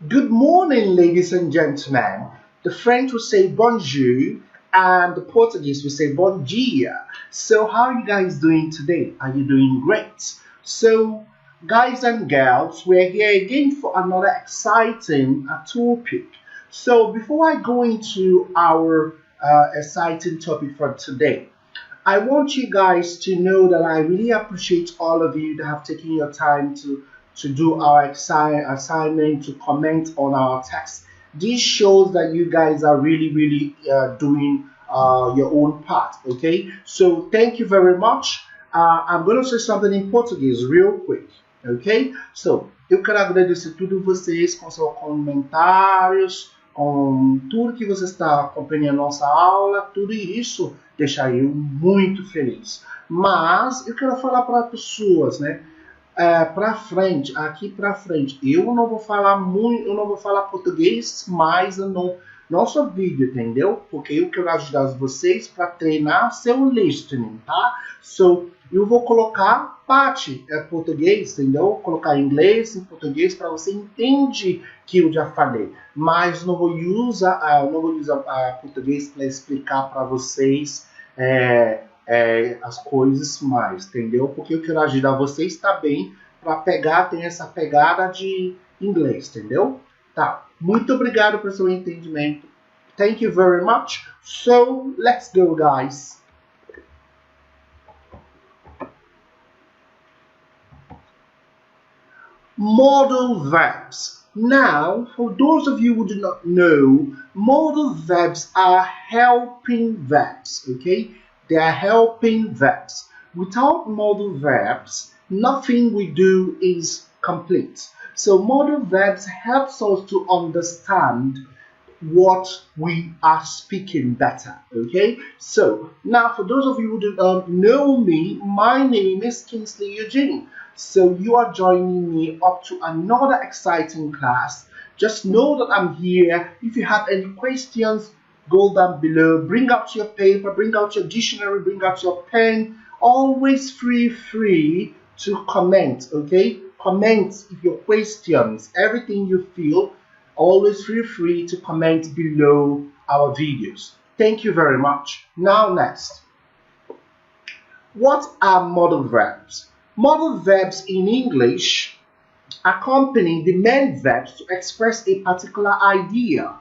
Good morning, ladies and gentlemen. The French will say bonjour and the Portuguese will say bom dia. So how are you guys doing today? Are you doing great? So guys and girls, we're here again for another exciting topic. So before I go into our exciting topic for today, I want you guys to know that I really appreciate all of you that have taken your time to do our assignment, to comment on our text. This shows that you guys are really doing your own part, okay? So thank you very much. I'm going to say something in Portuguese real quick, ok? So, eu quero agradecer tudo vocês com seus comentários, com tudo que você está acompanhando a nossa aula, tudo isso deixa eu muito feliz. Mas eu quero falar para pessoas, né? Para frente, aqui para frente, eu não vou falar muito, eu não vou falar português mais no nosso vídeo, entendeu? Porque eu quero ajudar vocês para treinar seu listening, tá? So, eu vou colocar parte português, entendeu? Colocar inglês em português para você entender que eu já falei. Mas não vou usar português para explicar para vocês as coisas mais, entendeu? Porque eu quero ajudar vocês também para pegar, tem essa pegada de inglês, entendeu? Tá. Muito obrigado pelo seu entendimento. Thank you very much. So, let's go, guys. Modal verbs. Now, for those of you who do not know, modal verbs are helping verbs, okay? They are helping verbs. Without modal verbs, nothing we do is complete. So modal verbs helps us to understand what we are speaking better, okay? So now for those of you who do not know me, my name is Kingsley Eugene. So you are joining me up to another exciting class. Just know that I'm here. If you have any questions, go down below, bring out your paper, bring out your dictionary, bring out your pen. Always free to comment, okay? Comment if your questions, everything you feel, always feel free to comment below our videos. Thank you very much. Now next, what are modal verbs? Modal verbs in English accompany the main verbs to express a particular idea.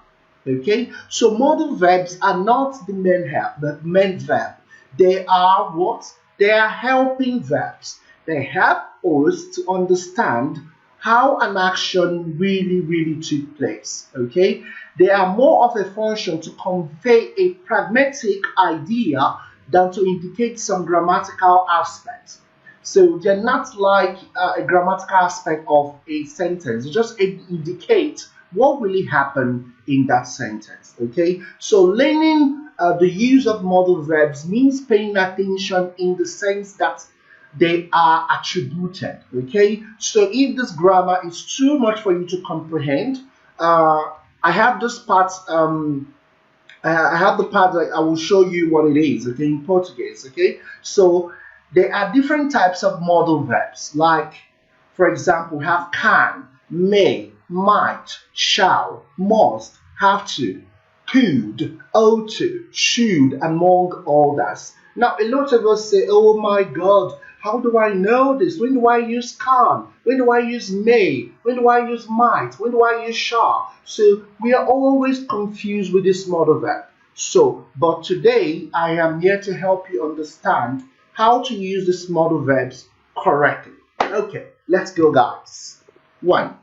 Okay, so modal verbs are not the main verb. They are what? They are helping verbs. They help us to understand how an action really took place. Okay, they are more of a function to convey a pragmatic idea than to indicate some grammatical aspect. So they're not like a grammatical aspect of a sentence. They just indicate what really happened in that sentence, okay? So learning the use of modal verbs means paying attention in the sense that they are attributed, okay? So if this grammar is too much for you to comprehend, I have this part, I have the part that I will show you what it is, okay, in Portuguese, okay? So there are different types of modal verbs, like, for example, we have can, may, might, shall, must, have to, could, ought to, should, among others. Now, a lot of us say, oh my God, how do I know this? When do I use can? When do I use may? When do I use might? When do I use shall? So we are always confused with this modal verb. So, but today I am here to help you understand how to use these modal verbs correctly. Okay, let's go, guys. 1.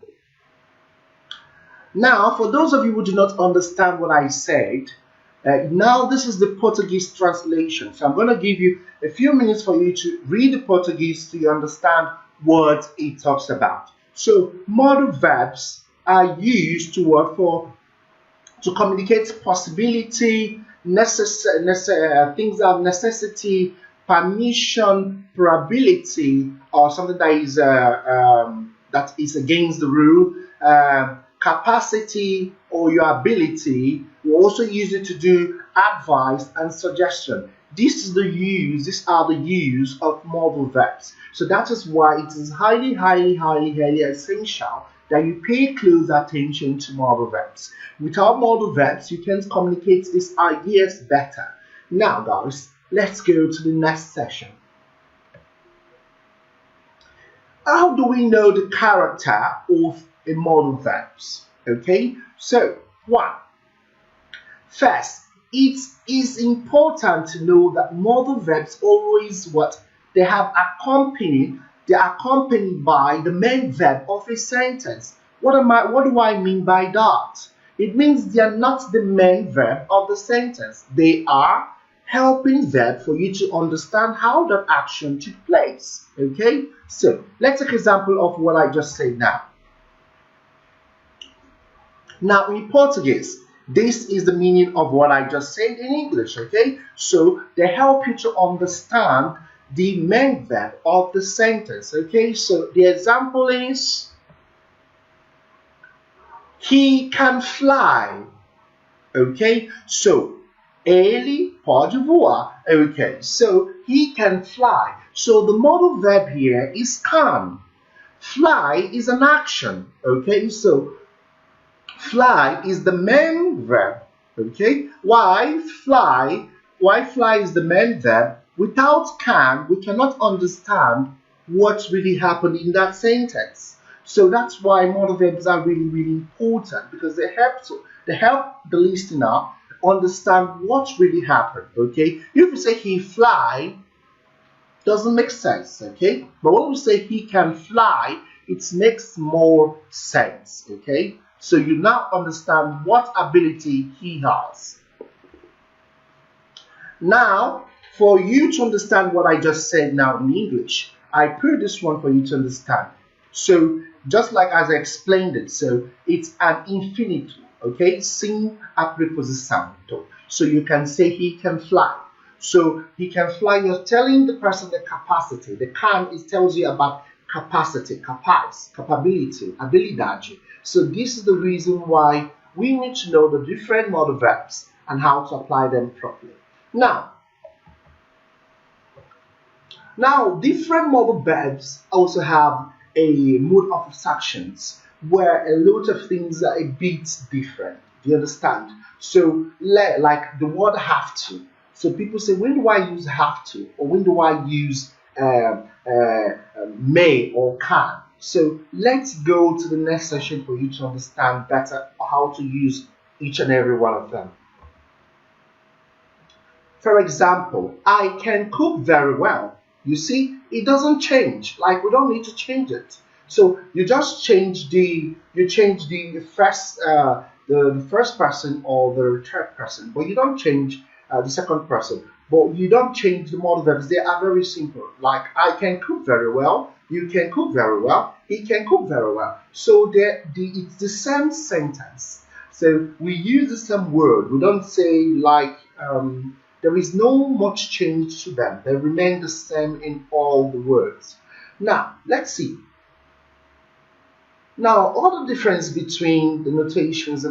Now, for those of you who do not understand what I said, now this is the Portuguese translation. So I'm going to give you a few minutes for you to read the Portuguese so you understand what it talks about. So modal verbs are used to communicate possibility, things of necessity, permission, probability, or something that is against the rule, capacity or your ability. We also use it to do advice and suggestion. These are the use of modal verbs. So that is why it is highly essential that you pay close attention to modal verbs. Without modal verbs, you can communicate these ideas better. Now, guys, let's go to the next session. How do we know the character of a modal verbs? Okay, so one. First, it is important to know that modal verbs always they are accompanied by the main verb of a sentence. What do I mean by that? It means they are not the main verb of the sentence. They are helping verb for you to understand how that action took place. Okay, so let's take an example of what I just said now. Now in Portuguese, this is the meaning of what I just said in English. Okay, so they help you to understand the main verb of the sentence. Okay, so the example is he can fly. Okay, so ele pode voar. Okay, so he can fly. So the modal verb here is can. Fly is an action. Okay, so fly is the main verb. Okay, why fly is the main verb? Without can, we cannot understand what really happened in that sentence. So that's why modal verbs are really, really important, because they help the listener understand what really happened. Okay, if you say he fly, doesn't make sense. Okay, but when we say he can fly, it makes more sense. Okay, so you now understand what ability he has. Now, for you to understand what I just said now in English, I put this one for you to understand. So just like as I explained it, so it's an infinitive. Okay, sim a preposição. So you can say he can fly. So he can fly, you're telling the person the capacity. The can tells you about capacity, capaz, capability, habilidade. So this is the reason why we need to know the different modal verbs and how to apply them properly. Now different modal verbs also have a mode of actions where a lot of things are a bit different. Do you understand? So like the word have to. So people say, when do I use have to? Or when do I use may or can? So let's go to the next session for you to understand better how to use each and every one of them. For example, I can cook very well. You see, it doesn't change. Like, we don't need to change it. So you just change the first person or the third person, but you don't change the second person. But you don't change the modal verbs. They are very simple. Like, I can cook very well. You can cook very well. He can cook very well. So it's the same sentence. So we use the same word. We don't say like there is no much change to them. They remain the same in all the words. Now let's see. Now all the difference between the notations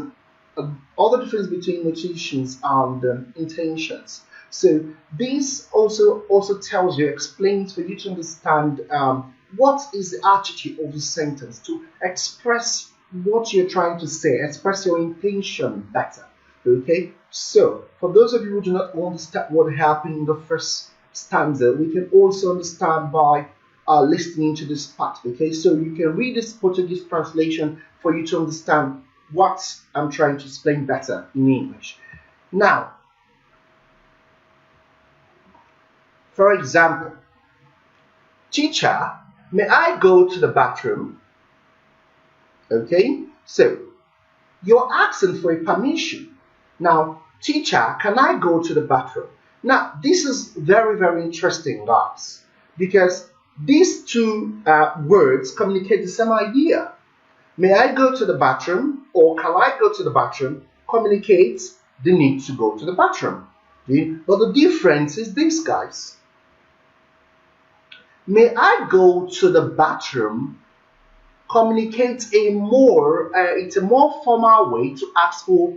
and intentions. So this also tells you, explains for you to understand what is the attitude of the sentence, to express what you're trying to say, express your intention better. Okay, so for those of you who do not understand what happened in the first stanza, we can also understand by listening to this part. Okay, so you can read this Portuguese translation for you to understand what I'm trying to explain better in English. Now, for example, teacher, may I go to the bathroom? Okay, so you're asking for a permission. Now, teacher, can I go to the bathroom? Now, this is very, very interesting, guys, because these two words communicate the same idea. May I go to the bathroom or can I go to the bathroom communicates the need to go to the bathroom. Okay? But the difference is this, guys. May I go to the bathroom communicates it's a more formal way to ask for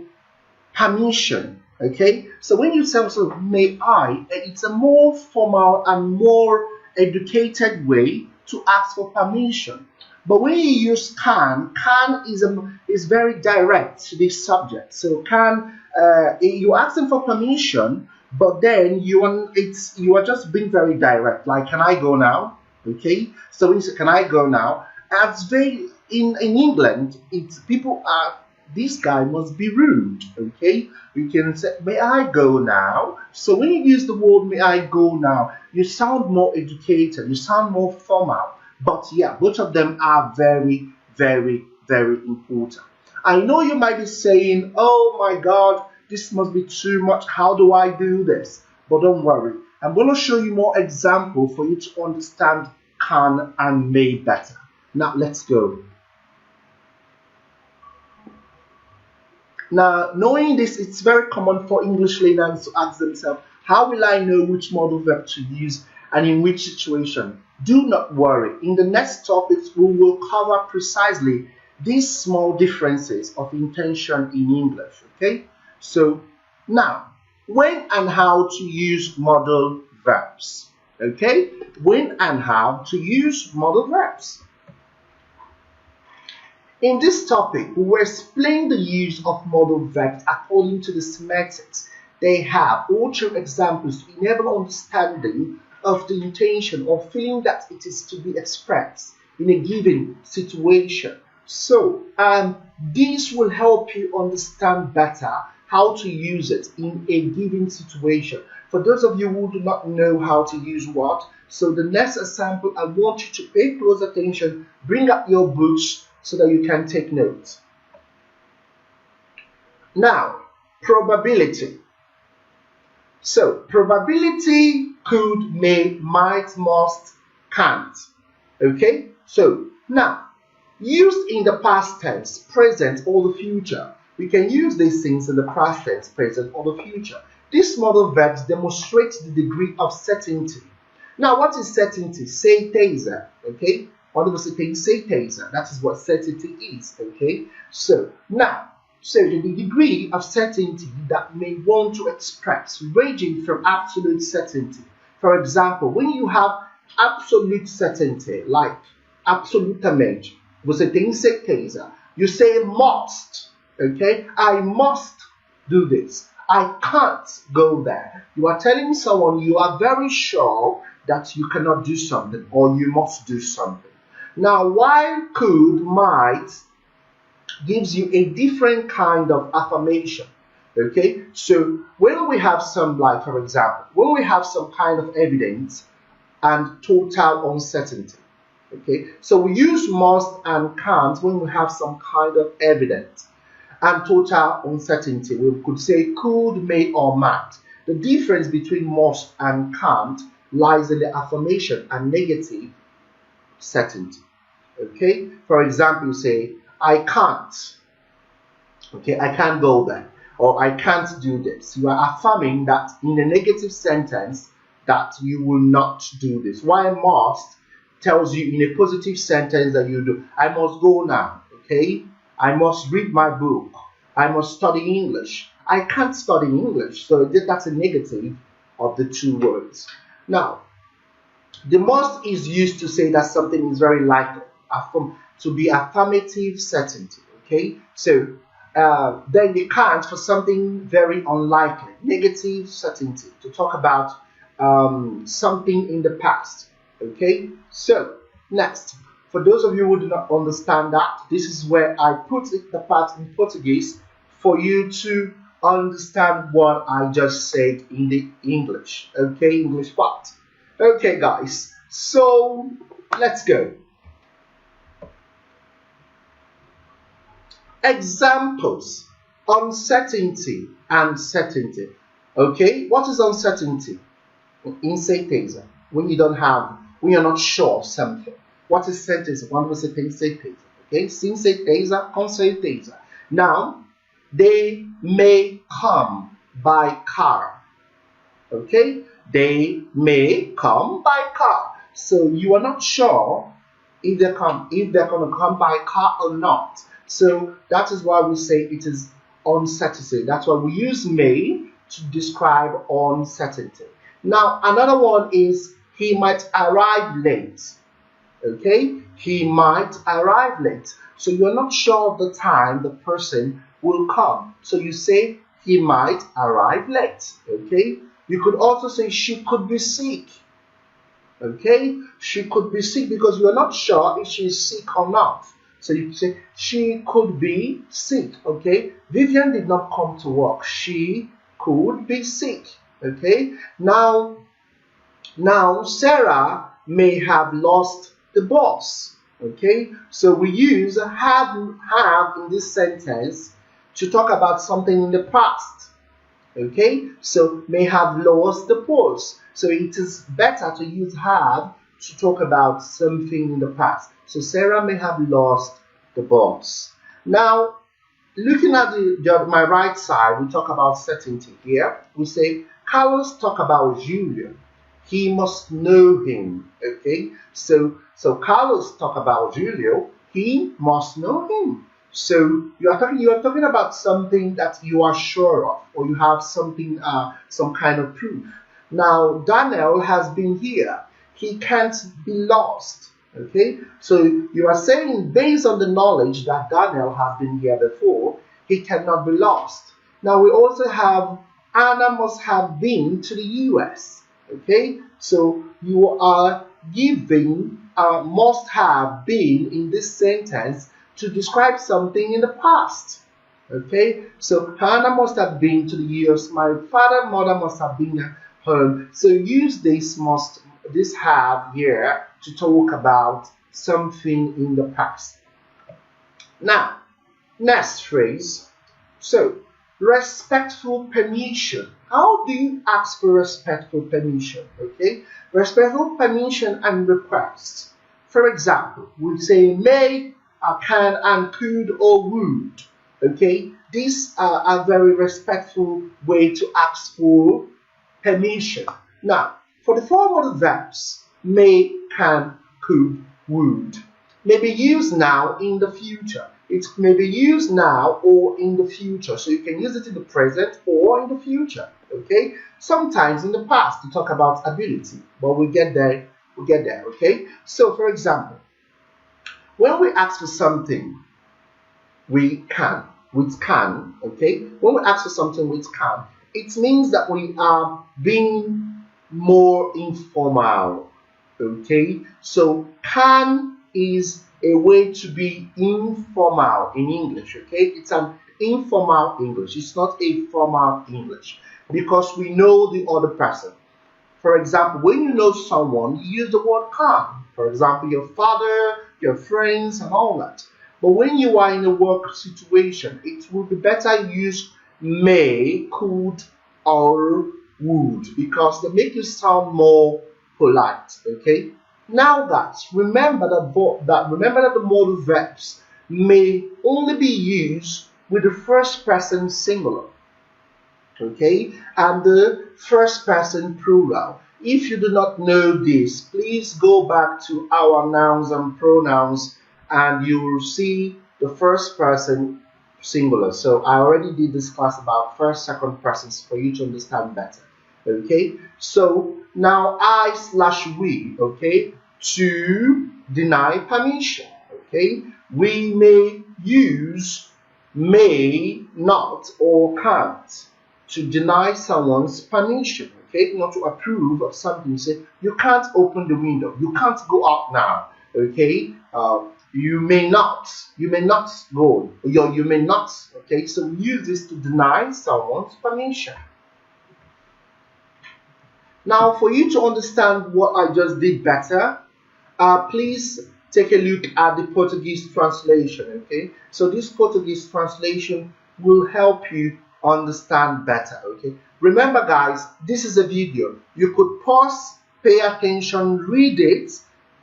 permission. Okay, so when you say also may I, it's a more formal and more educated way to ask for permission. But when you use can is very direct to this subject. So can, you ask them for permission, but then you are just being very direct. Like, can I go now? Okay. So when you say, can I go now? As very in England, it's people are, this guy must be rude. Okay. You can say, may I go now? So when you use the word may I go now, you sound more educated, you sound more formal. But yeah, both of them are very, very, very important. I know you might be saying, oh my God, this must be too much. How do I do this? But don't worry. I'm going to show you more examples for you to understand can and may better. Now, let's go. Now, knowing this, it's very common for English learners to ask themselves, how will I know which modal verb to use and in which situation? Do not worry. In the next topics, we will cover precisely these small differences of intention in English. Okay? So, now, when and how to use modal verbs. Okay? When and how to use modal verbs. In this topic, we will explain the use of modal verbs according to the semantics they have, or through examples to enable understanding of the intention or feeling that it is to be expressed in a given situation. So, this will help you understand better how to use it in a given situation. For those of you who do not know how to use what, so the next example, I want you to pay close attention, bring up your books, so that you can take notes. Now, probability. So, probability could, may, might, must, can't. Okay? So, now, used in the past tense, present, or the future. We can use these things in the past tense, present, or the future. These modal verbs demonstrate the degree of certainty. Now, what is certainty? Certeza. Okay? What was it? Certeza. That is what certainty is. Okay. So now, the degree of certainty that may want to express, ranging from absolute certainty. For example, when you have absolute certainty, like absolutamente, você tem certeza. You say must. Okay. I must do this. I can't go there. You are telling someone you are very sure that you cannot do something or you must do something. Now, while could, might gives you a different kind of affirmation. Okay, so when we have some, like for example, when we have some kind of evidence and total uncertainty. Okay, so we use must and can't when we have some kind of evidence and total uncertainty. We could say could, may, or might. The difference between must and can't lies in the affirmation and negative certainty. Okay, for example, you say I can't. Okay, I can't go there, or I can't do this. You are affirming that in a negative sentence that you will not do this. While must tells you in a positive sentence that you do. I must go now. Okay, I must read my book. I must study English. I can't study English, so that's a negative of the two words. Now, the must is used to say that something is very likely, to be affirmative certainty. Okay, so then the can't for something very unlikely, negative certainty, to talk about something in the past. Okay, so next, for those of you who do not understand that, this is where I put the part in Portuguese for you to understand what I just said in the English. Okay, English part. Okay, guys, so let's go. Examples: uncertainty and certainty. Okay, what is uncertainty? Incerteza. When you don't have, when you're not sure of something. What is certeza? Quando você tem certeza. Okay, sem certeza, com certeza. Now, they may come by car. Okay, they may come by car. So you are not sure if they're going to come by car or not. So that is why we say it is uncertainty. That's why we use may to describe uncertainty. Now, another one is he might arrive late. Okay, he might arrive late. So you're not sure of the time the person will come. So you say he might arrive late. Okay, you could also say she could be sick. Okay, she could be sick because you're not sure if she's sick or not. So you say she could be sick. Okay, Vivian did not come to work. She could be sick. Okay, now Sarah may have lost the bus. Okay, so we use have in this sentence to talk about something in the past. Okay, so may have lost the bus. So it is better to use have to talk about something in the past. So Sarah may have lost the bus. Now, looking at my right side, we talk about certainty here. We say Carlos talk about Julio. He must know him. Okay, so Carlos talk about Julio. He must know him. So you are talking about something that you are sure of, or you have something, some kind of proof. Now Daniel has been here. He can't be lost. Okay, so you are saying based on the knowledge that Daniel has been here before, he cannot be lost. Now we also have Anna must have been to the US. Okay, so you are giving must have been in this sentence to describe something in the past. Okay, so Hannah must have been to the US. My father and mother must have been home. So use this have here to talk about something in the past. Now, next phrase. So, respectful permission. How do you ask for respectful permission? Okay, respectful permission and request. For example, we say may, can, and could, or would. Okay, these are a very respectful way to ask for permission. Now, for the four modal verbs, may, can, could, would, may be used now in the future. It may be used now or in the future. So you can use it in the present or in the future. Okay, sometimes in the past to talk about ability, but we get there. Okay, so for example, when we ask for something with can, okay, when we ask for something with can, it means that we are being more informal. Okay, so can is a way to be informal in English. Okay, it's an informal English. It's not a formal English because we know the other person. For example, when you know someone, you use the word can. For example, your father, your friends, and all that. But when you are in a work situation, it would be better use may, could, or would because they make you sound more polite. Okay. Now, guys, remember that the modal verbs may only be used with the first person singular. Okay, and the first person plural. If you do not know this, please go back to our nouns and pronouns and you will see the first person singular. So I already did this class about first, second persons for you to understand better. Okay, so now I/we, okay, to deny permission. Okay, we may use may not or can't to deny someone's permission, okay, not to approve of something. Say, you can't open the window, you can't go out now, okay, you may not go, you may not, okay, so we use this to deny someone's permission. Now, for you to understand what I just did better, please take a look at the Portuguese translation, okay, so this Portuguese translation will help you understand better. Okay, remember guys, this is a video. You could pause, pay attention, read it,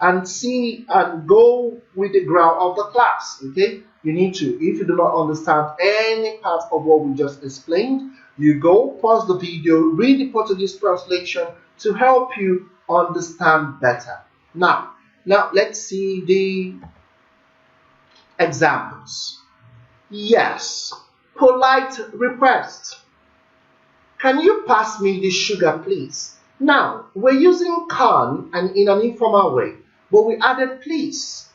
and see and go with the ground of the class. Okay, you need to, if you do not understand any part of what we just explained, you go pause the video, read the Portuguese translation to help you understand better. Now let's see the examples. Yes. Polite request. Can you pass me the sugar, please? Now, we're using can and in an informal way. but we added please.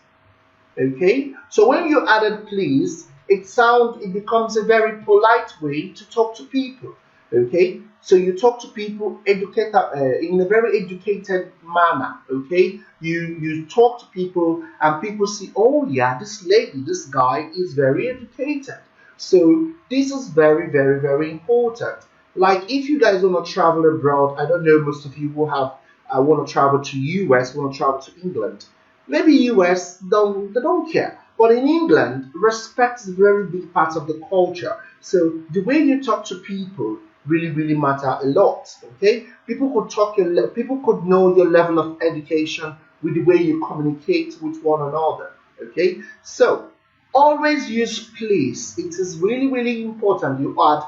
Okay, so when you added please, it becomes a very polite way to talk to people. Okay, so you talk to people in a very educated manner. Okay, you talk to people and people see, oh yeah, this lady, this guy is very educated. So this is very, very, very important. Like if you guys want to travel abroad, I don't know, most of you will have want to travel to US, want to travel to England. Maybe US they don't care, but in England, respect is a very big part of the culture. So the way you talk to people really, really matter a lot. Okay, people could know your level of education with the way you communicate with one another. Okay, so always use please. It is really, really important you add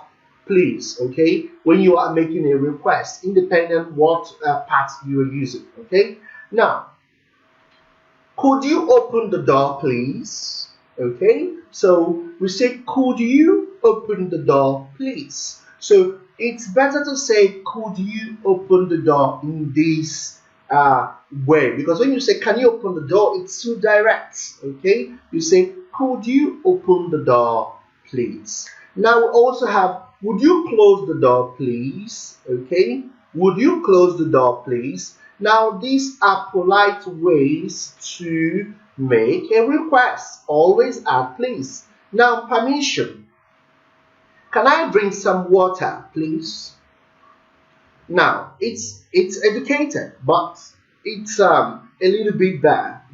please. Okay, when you are making a request, independent what part you are using. Okay, now could you open the door, please? Okay, so we say, could you open the door, please? So it's better to say, could you open the door in this way? Because when you say, can you open the door, it's too direct. Okay, you say, could you open the door, please? Now we also have, would you close the door, please? Okay, would you close the door, please? Now, these are polite ways to make a request. Always add please. Now, permission. Can I drink some water, please? Now, it's educated, but it's a little bit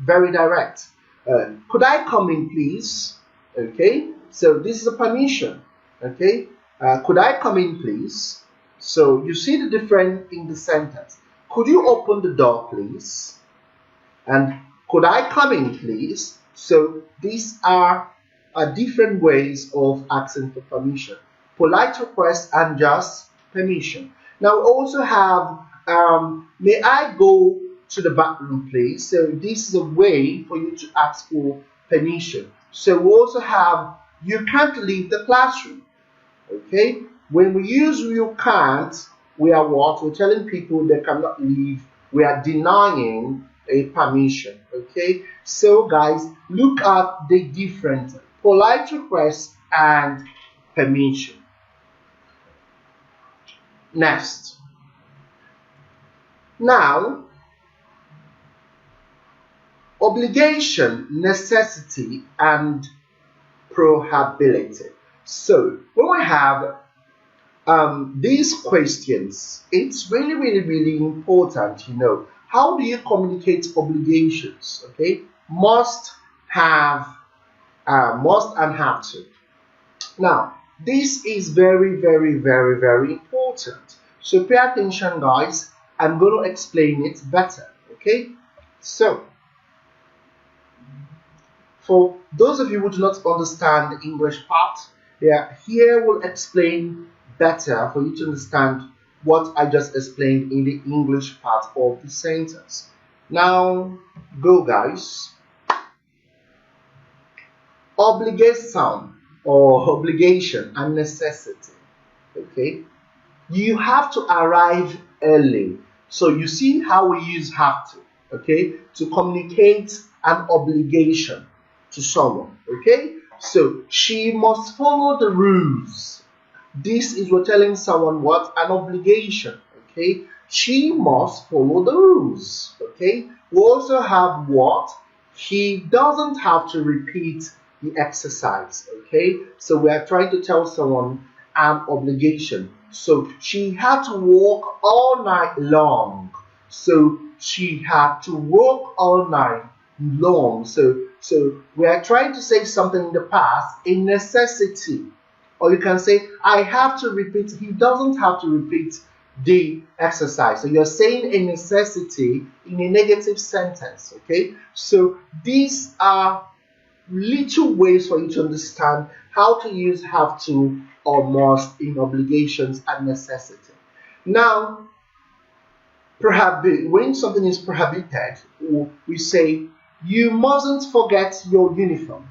very direct. Could I come in, please? Okay, so this is a permission. Okay, could I come in, please? So you see the difference in the sentence. Could you open the door, please? And could I come in, please? So these are different ways of asking for permission. Polite request and just permission. Now we also have, may I go to the bathroom, please? So this is a way for you to ask for permission. So we also have, you can't leave the classroom. Okay? When we use you can't, we are what? We're telling people they cannot leave. We are denying a permission. Okay, so guys, look at the difference: polite request and permission. Next, now obligation, necessity, and probability. So when we have these questions, it's really, really, really important. How do you communicate obligations? Okay, must, have, must and have to. Now this is very, very, very, very important, so pay attention, guys. I'm going to explain it better. Okay, so for those of you who do not understand the English part, here we'll explain better for you to understand what I just explained in the English part of the sentence. Now, go, guys. Obligation or obligation and necessity. Okay, you have to arrive early. So you see how we use have to. Okay, to communicate an obligation to someone. Okay, so she must follow the rules. This is we're telling someone what? An obligation. Okay, she must follow the rules. Okay, we also have what? He doesn't have to repeat the exercise. Okay, so we are trying to tell someone an obligation. So she had to work all night long. So she had to work all night long. So we are trying to say something in the past, a necessity. Or you can say, I have to repeat. He doesn't have to repeat the exercise. So you're saying a necessity in a negative sentence. Okay, so these are little ways for you to understand how to use have to or must in obligations and necessity. Now, when something is prohibited, we say you mustn't forget your uniform.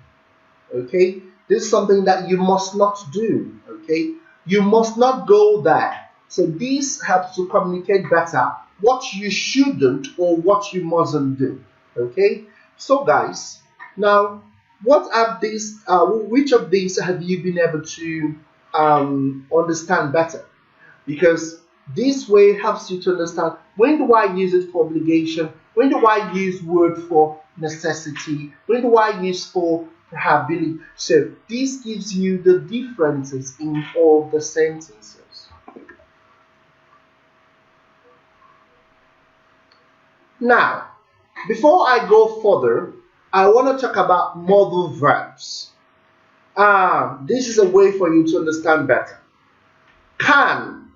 Okay, this is something that you must not do. Okay, you must not go there. So this helps to communicate better what you shouldn't or what you mustn't do. Okay, so guys, now what are these? Which of these have you been able to understand better? Because this way helps you to understand when do I use it for obligation, when do I use word for necessity, when do I use for ability. So this gives you the differences in all the sentences. Now, before I go further, I want to talk about modal verbs. This is a way for you to understand better. Can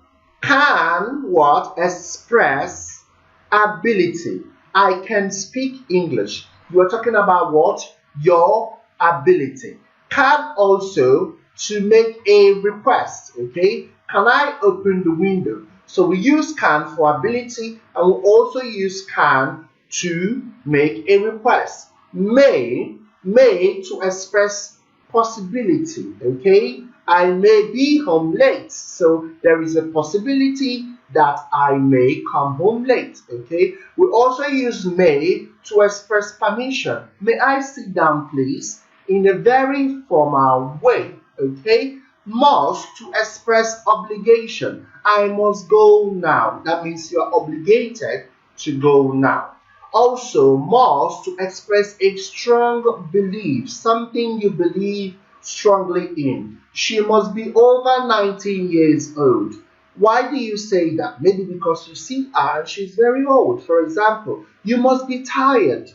what? Express ability. I can speak English. You are talking about what? Your ability. Can also to make a request. Okay? Can I open the window? So we use can for ability, and we also use can to make a request. May to express possibility. Okay? I may be home late, so there is a possibility that I may come home late. Okay, we also use may to express permission. May I sit down, please? In a very formal way. Okay, must to express obligation. I must go now. That means you are obligated to go now. Also, must to express a strong belief, something you believe strongly in. She must be over 19 years old. Why do you say that? Maybe because you see her and she's very old. For example, you must be tired.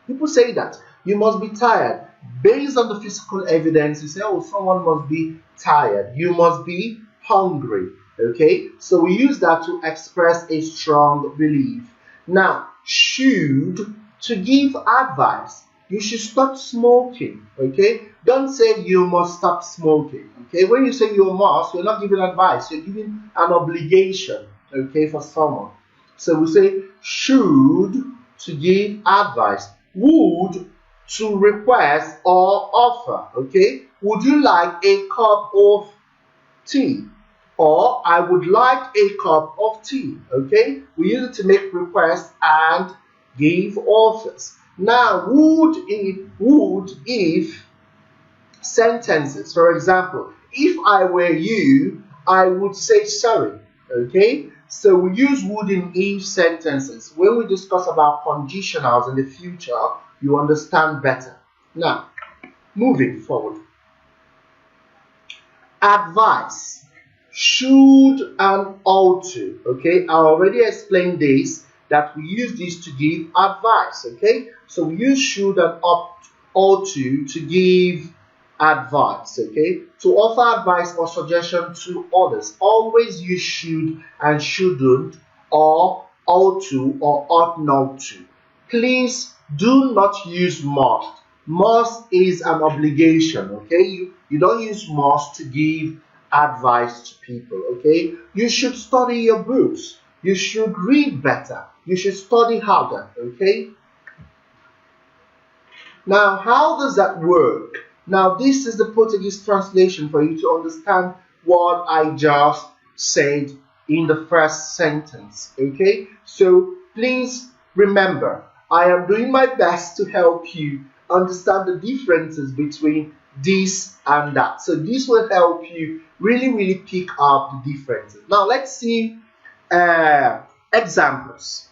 People say that. You must be tired. Based on the physical evidence, you say, oh, someone must be tired. You must be hungry. Okay? So we use that to express a strong belief. Now, should to give advice. You should stop smoking. Okay? Don't say you must stop smoking. Okay? When you say you must, you're not giving advice. You're giving an obligation. Okay? For someone. So we say should to give advice. Would to request or offer. Okay? Would you like a cup of tea? Or I would like a cup of tea. Okay? We use it to make requests and give offers. Now, would if sentences. For example, if I were you, I would say sorry. Okay? So we use would in if sentences. When we discuss about conditionals in the future, you understand better. Now, moving forward. Advice. Should and ought to. Okay? I already explained this, that we use this to give advice. Okay? So we use should and ought to give advice. Okay? To offer advice or suggestion to others, always use should and shouldn't, or ought to or ought not to. Please do not use must. Must is an obligation. Okay? You don't use must to give advice to people. Okay? You should study your books. You should read better. You should study harder. Okay? Now, how does that work? Now, this is the Portuguese translation for you to understand what I just said in the first sentence. Okay? So, please remember, I am doing my best to help you understand the differences between this and that. So, this will help you really pick up the differences. Now, let's see examples.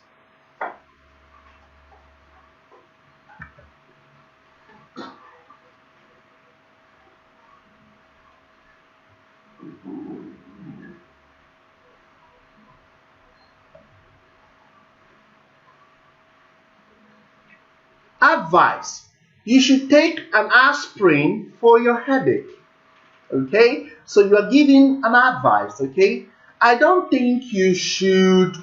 Advice. You should take an aspirin for your headache. Okay? So you are giving an advice. Okay? I don't think you should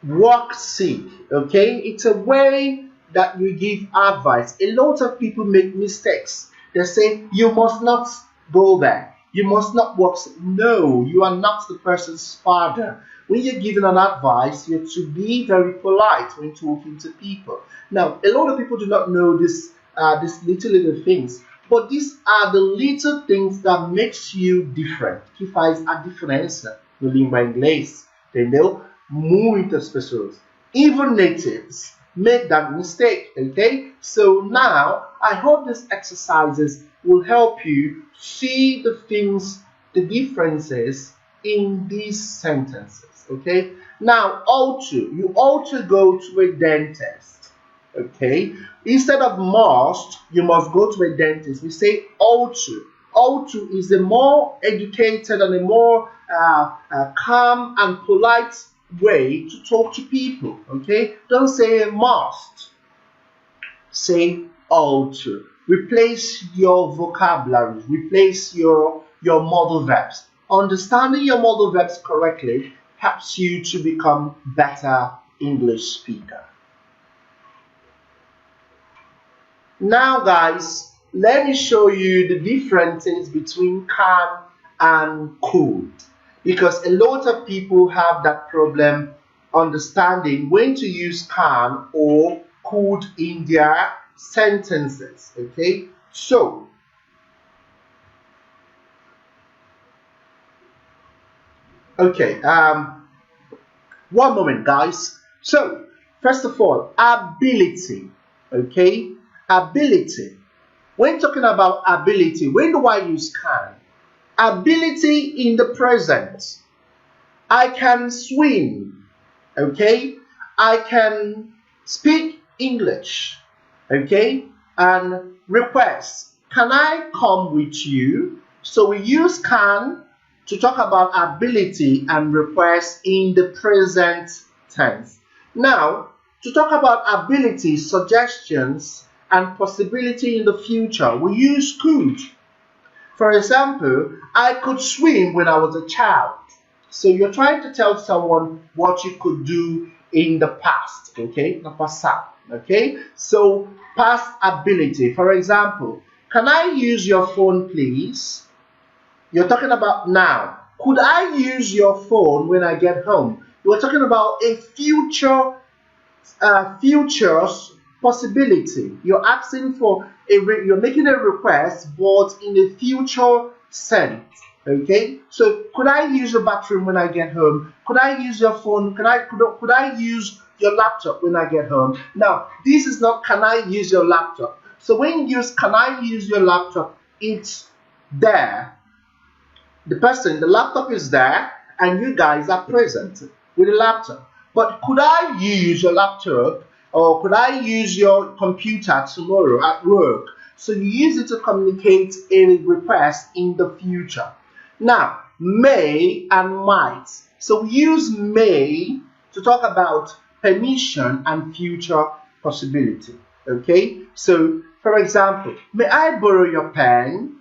walk sick. Okay? It's a way that you give advice. A lot of people make mistakes. They say you must not go there. You must not walk sick. No, you are not the person's father. When you're giving an advice, you have to be very polite when talking to people. Now, a lot of people do not know this little things, but these are the little things that makes you different. Que faz a diferença no língua inglês, entendeu? Muitas pessoas, even natives, made that mistake. Okay, so now I hope these exercises will help you see the things, the differences in these sentences. Okay, now you ought to go to a dentist. Okay, instead of must, you must go to a dentist. We say ought to. Ought to is a more educated and a more calm and polite way to talk to people. Okay, don't say must, say ought to. Replace your vocabulary, replace your modal verbs. Understanding your modal verbs correctly helps you to become better English speaker. Now guys, let me show you the differences between can and could, because a lot of people have that problem understanding when to use can or could in their sentences. Okay, so one moment guys. So first of all, ability. Okay, ability. When talking about ability, when do I use can? Ability in the present. I can swim. Okay, I can speak English. Okay, and request. Can I come with you? So we use can to talk about ability and request in the present tense. Now, to talk about ability, suggestions, and possibility in the future, we use could. For example, I could swim when I was a child. So you're trying to tell someone what you could do in the past, okay? The passat, okay? So past ability. For example, can I use your phone, please? You're talking about now. Could I use your phone when I get home? You're talking about a future's possibility. You're asking for you're making a request, but in a future sense. Okay, so could I use your bathroom when I get home? Could I use your phone? Could I use your laptop when I get home? Now, this is not can I use your laptop. So when you use can I use your laptop, it's there. The laptop is there, and you guys are present with the laptop. But could I use your laptop, or could I use your computer tomorrow at work? So you use it to communicate a request in the future. Now, may and might. So we use may to talk about permission and future possibility. Okay, so for example, may I borrow your pen?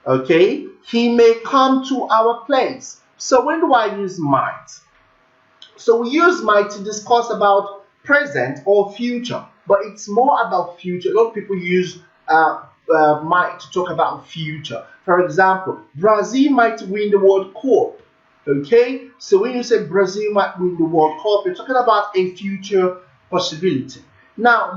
Okay, he may come to our place. So when do I use might? So we use might to discuss about present or future, but it's more about future. A lot of people use might to talk about future. For example, Brazil might win the World Cup. Okay, so when you say Brazil might win the World Cup, you're talking about a future possibility. Now,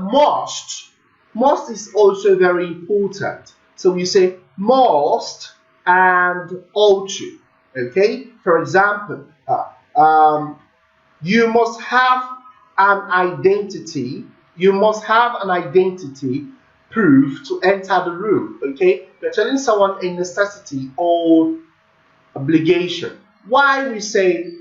must is also very important. So you say must and ought to. Okay, for example, you must have an identity. You must have an identity proof to enter the room. Okay, you're telling someone a necessity or obligation. Why we say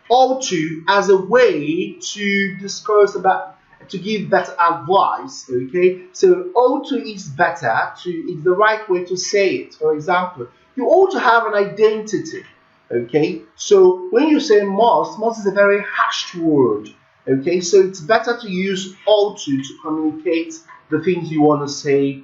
ought to as a way to discuss about, to give better advice. Okay, so ought to is better, is the right way to say it. For example, you ought to have an identity. Okay, so when you say must is a very harsh word. Okay, so it's better to use ought to communicate the things you want to say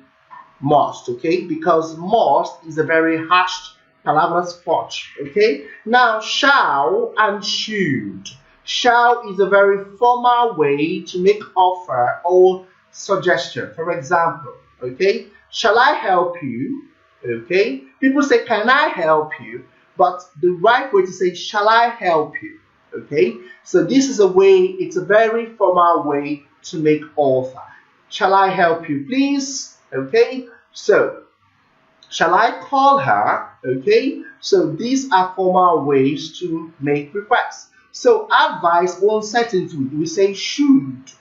must. Okay, because must is a very harsh palabras forte. Okay, now shall and should. Shall is a very formal way to make offer or suggestion. For example, okay, shall I help you? Okay, people say can I help you, but the right way to say shall I help you? Okay, so this is a way, it's a very formal way to make offer. Shall I help you please? Okay, so shall I call her? Okay, so these are formal ways to make requests. So advice, one sentence, we say should.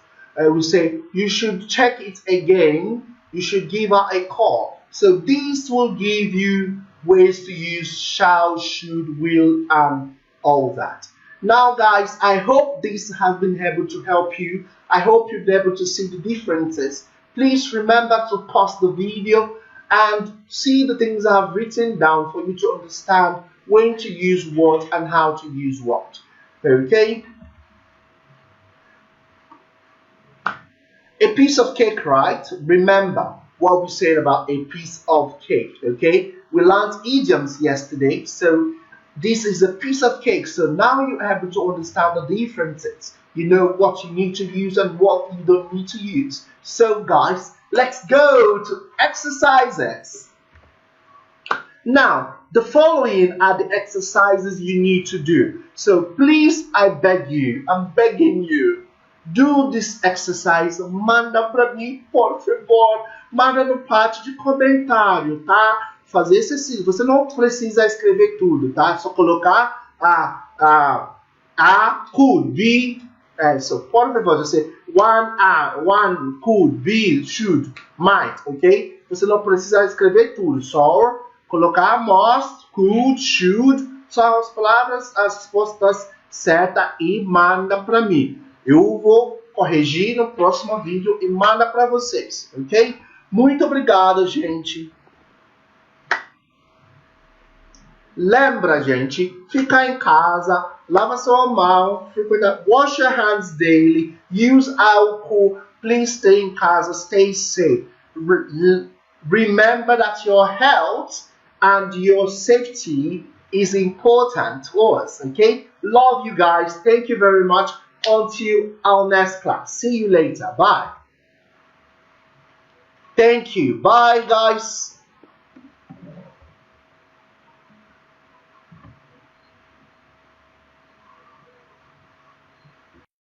We say you should check it again. You should give her a call. So these will give you ways to use shall, should, will, and all that. Now guys, I hope this has been able to help you. I hope you've been able to see the differences. Please remember to pause the video and see the things I've written down for you to understand when to use what and how to use what. Okay? A piece of cake, right? Remember what we said about a piece of cake, okay? We learned idioms yesterday, so this is a piece of cake. So now you're able to understand the differences. You know what you need to use and what you don't need to use. So guys, let's go to exercises. Now, the following are the exercises you need to do. So please, I beg you, I'm begging you, do this exercise. Manda para mim, por favor. Manda no parte de comentário, tá? Fazer exercício. Você não precisa escrever tudo, tá? É só colocar could, be. So, por favor, você one, could, be, should, might, ok? Você não precisa escrever tudo, só colocar must, could, should, só as palavras, as respostas certas e manda para mim. Eu vou corrigir no próximo vídeo e manda para vocês, ok? Muito obrigado, gente. Lembra, gente, fica em casa, lava sua mão, wash your hands daily, use álcool, please stay in casa, stay safe. Remember that your health and your safety is important to us, okay? Love you guys. Thank you very much. Until our next class. See you later. Bye. Thank you. Bye, guys.